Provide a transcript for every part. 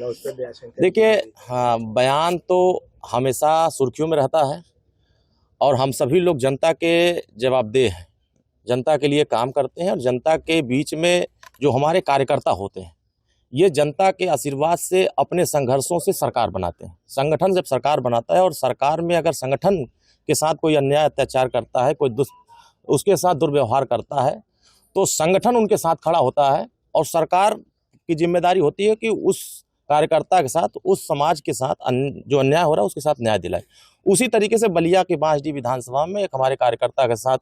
देखिए, हाँ, बयान तो हमेशा सुर्खियों में रहता है और हम सभी लोग जनता के जवाबदेह हैं, जनता के लिए काम करते हैं और जनता के बीच में जो हमारे कार्यकर्ता होते हैं, ये जनता के आशीर्वाद से अपने संघर्षों से सरकार बनाते हैं। संगठन जब सरकार बनाता है और सरकार में अगर संगठन के साथ कोई अन्याय अत्याचार करता है, कोई उसके साथ दुर्व्यवहार करता है, तो संगठन उनके साथ खड़ा होता है और सरकार की जिम्मेदारी होती है कि उस कार्यकर्ता के साथ, उस समाज के साथ जो अन्याय हो रहा है उसके साथ न्याय दिलाए। उसी तरीके से बलिया के बांसडीह विधानसभा में एक हमारे कार्यकर्ता के साथ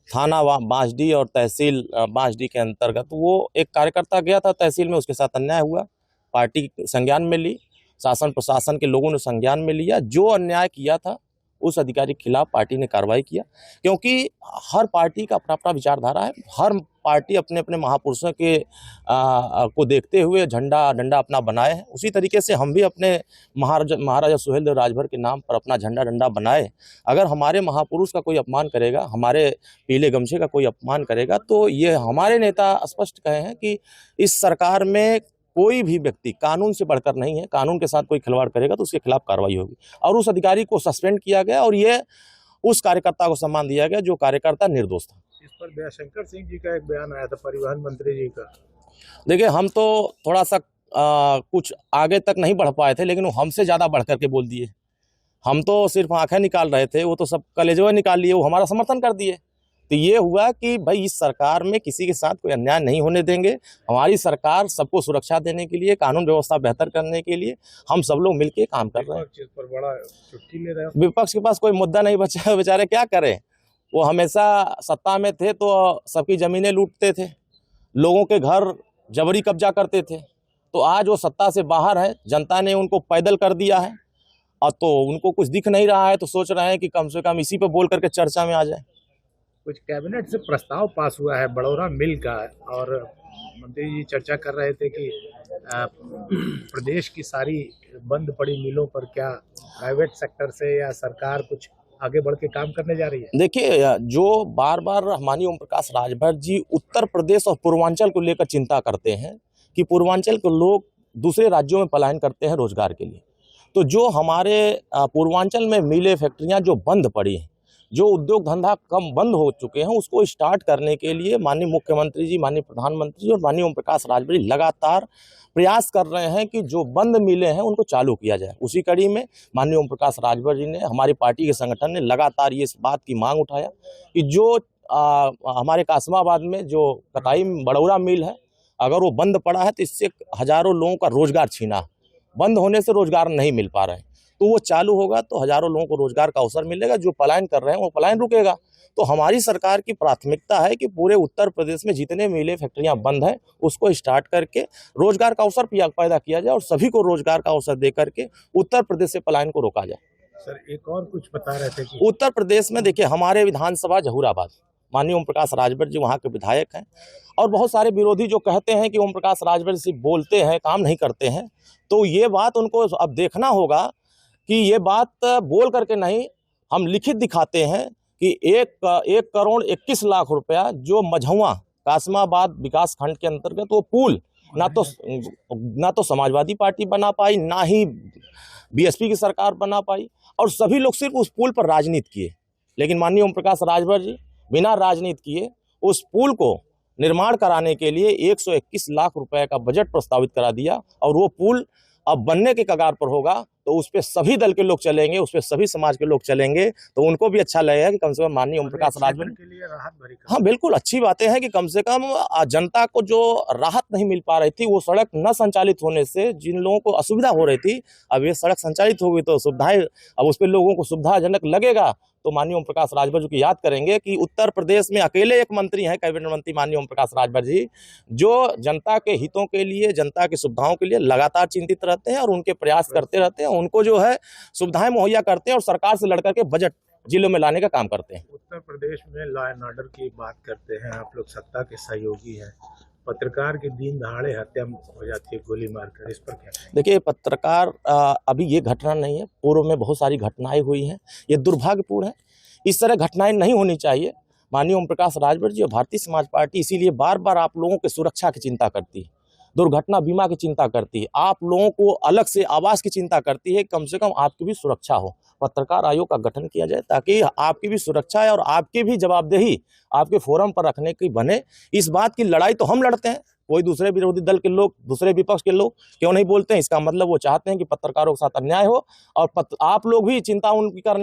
थाना बांसडीह और तहसील बांसडीह के अंतर्गत वो एक कार्यकर्ता गया था तहसील में, उसके साथ अन्याय हुआ। पार्टी संज्ञान में ली, शासन प्रशासन के लोगों ने संज्ञान में लिया। जो अन्याय किया था उस अधिकारी के खिलाफ पार्टी ने कार्रवाई किया, क्योंकि हर पार्टी का अपना अपना विचारधारा है। हर पार्टी अपने अपने महापुरुषों के को देखते हुए झंडा डंडा अपना बनाए हैं। उसी तरीके से हम भी अपने महाराजा सुहेलदेव राजभर के नाम पर अपना झंडा डंडा बनाए। अगर हमारे महापुरुष का कोई अपमान करेगा, हमारे पीले गमछे का कोई अपमान करेगा, तो ये हमारे नेता स्पष्ट कहे हैं कि इस सरकार में कोई भी व्यक्ति कानून से बढ़कर नहीं है। कानून के साथ कोई खिलवाड़ करेगा तो उसके खिलाफ कार्रवाई होगी। और उस अधिकारी को सस्पेंड किया गया और ये उस कार्यकर्ता को सम्मान दिया गया जो कार्यकर्ता निर्दोष था। इस पर दयाशंकर सिंह जी का एक बयान आया था, परिवहन मंत्री जी का। देखिए, हम तो थोड़ा सा कुछ आगे तक नहीं बढ़ पाए थे, लेकिन वो हमसे ज़्यादा बढ़ करके बोल दिए। हम तो सिर्फ आंखें निकाल रहे थे, वो तो सब कलेजों निकाल लिए, वो हमारा समर्थन कर दिए। तो ये हुआ कि भाई इस सरकार में किसी के साथ कोई अन्याय नहीं होने देंगे। हमारी सरकार सबको सुरक्षा देने के लिए, कानून व्यवस्था बेहतर करने के लिए हम सब लोग मिलकर काम कर रहे हैं। पर बड़ा चुटकी ले रहे हैं। विपक्ष के पास कोई मुद्दा नहीं बचा, बेचारे क्या करें। वो हमेशा सत्ता में थे तो सबकी जमीनें लूटते थे, लोगों के घर जबरी कब्जा करते थे। तो आज वो सत्ता से बाहर है, जनता ने उनको पैदल कर दिया है और तो उनको कुछ दिख नहीं रहा है, तो सोच रहे हैं कि कम से कम इसी पे बोल करके चर्चा में आ जाए। कुछ कैबिनेट से प्रस्ताव पास हुआ है बड़ौरा मिल का, और मंत्री जी चर्चा कर रहे थे कि प्रदेश की सारी बंद पड़ी मिलों पर क्या प्राइवेट सेक्टर से या सरकार कुछ आगे बढ़ के काम करने जा रही है। देखिए, जो बार बार माननीय ओम प्रकाश राजभर जी उत्तर प्रदेश और पूर्वांचल को लेकर चिंता करते हैं कि पूर्वांचल के लोग दूसरे राज्यों में पलायन करते हैं रोजगार के लिए। तो जो हमारे पूर्वांचल में मिलें, फैक्ट्रियां जो बंद पड़ी हैं, जो उद्योग धंधा कम बंद हो चुके हैं, उसको स्टार्ट करने के लिए माननीय मुख्यमंत्री जी, माननीय प्रधानमंत्री और माननीय ओम प्रकाश राजभर जी लगातार प्रयास कर रहे हैं कि जो बंद मिले हैं उनको चालू किया जाए। उसी कड़ी में माननीय ओम प्रकाश राजभर जी ने, हमारी पार्टी के संगठन ने लगातार ये इस बात की मांग उठाया कि जो हमारे कासमाबाद में जो कटाई बड़ौरा मिल है, अगर वो बंद पड़ा है तो इससे हजारों लोगों का रोजगार छीना। बंद होने से रोजगार नहीं मिल पा रहे हैं, तो वो चालू होगा तो हजारों लोगों को रोजगार का अवसर मिलेगा। जो पलायन कर रहे हैं वो पलायन रुकेगा। तो हमारी सरकार की प्राथमिकता है कि पूरे उत्तर प्रदेश में जितने मिलें, फैक्ट्रियां बंद हैं, उसको स्टार्ट करके रोजगार का अवसर पैदा किया जाए और सभी को रोजगार का अवसर दे करके उत्तर प्रदेश से पलायन को रोका जाए। सर, एक और कुछ बता रहे थे कि उत्तर प्रदेश में देखिए, हमारे विधानसभा जहूराबाद, माननीय ओम प्रकाश राजभर जी वहाँ के विधायक हैं और बहुत सारे विरोधी जो कहते हैं कि ओम प्रकाश राजभर सिर्फ बोलते हैं, काम नहीं करते हैं, तो ये बात उनको अब देखना होगा कि ये बात बोल करके नहीं, हम लिखित दिखाते हैं कि 1 करोड़ 21 लाख रुपया जो मझौआ कासमाबाद विकास खंड के अंतर्गत वो पुल ना तो समाजवादी पार्टी बना पाई, ना ही बीएसपी की सरकार बना पाई, और सभी लोग सिर्फ उस पुल पर राजनीति किए। लेकिन माननीय ओम प्रकाश राजभर जी बिना राजनीति किए उस पुल को निर्माण कराने के लिए 121 लाख रुपए का बजट प्रस्तावित करा दिया और वो पुल अब बनने के कगार पर होगा। तो उस पर सभी दल के लोग चलेंगे, उस पर सभी समाज के लोग चलेंगे, तो उनको भी अच्छा लगेगा कि कम से कम माननीय ओम प्रकाश राजभर के लिए राहत भरी। हाँ, बिल्कुल अच्छी बातें हैं कि कम से कम जनता को जो राहत नहीं मिल पा रही थी, वो सड़क न संचालित होने से जिन लोगों को असुविधा हो रही थी, अब ये सड़क संचालित होगी तो सुविधाएं, अब उस पर लोगों को सुविधाजनक लगेगा। तो माननीय ओम प्रकाश राजभर जी को याद करेंगे कि उत्तर प्रदेश में अकेले एक मंत्री हैं, कैबिनेट मंत्री माननीय ओम प्रकाश राजभर जी, जो जनता के हितों के लिए, जनता की सुविधाओं के लिए लगातार चिंतित रहते हैं और उनके प्रयास करते रहते हैं। उनको जो है सुविधाएं मुहैया करते हैं और सरकार से लड़कर के बजट जिलों में लाने का काम करते हैं। उत्तर प्रदेश में लॉ एंड ऑर्डर की बात करते हैं, आप लोग सत्ता के सहयोगी हैं, पत्रकार की दिन दहाड़े हत्या हो जाती है गोली मारकर, इस पर क्या कहेंगे? देखिए, पत्रकार अभी ये घटना नहीं है, पूर्व में बहुत सारी घटनाएं हुई हैं, ये दुर्भाग्यपूर्ण है। इस तरह घटनाएं नहीं होनी चाहिए। माननीय ओम प्रकाश राजभर जी और भारतीय समाज पार्टी इसीलिए बार बार आप लोगों की सुरक्षा की चिंता करती है। दुर्घटना बीमा की चिंता करती है, आप लोगों को अलग से आवास की चिंता करती है, कम से कम आपकी भी सुरक्षा हो। पत्रकार आयोग का गठन किया जाए ताकि आपकी भी सुरक्षा है और आपकी भी जवाबदेही आपके फोरम पर रखने की बने। इस बात की लड़ाई तो हम लड़ते हैं, कोई दूसरे विरोधी दल के लोग, दूसरे विपक्ष के लोग क्यों नहीं बोलते हैं? इसका मतलब वो चाहते हैं कि पत्रकारों के साथ अन्याय हो और आप लोग भी चिंता उनकी करने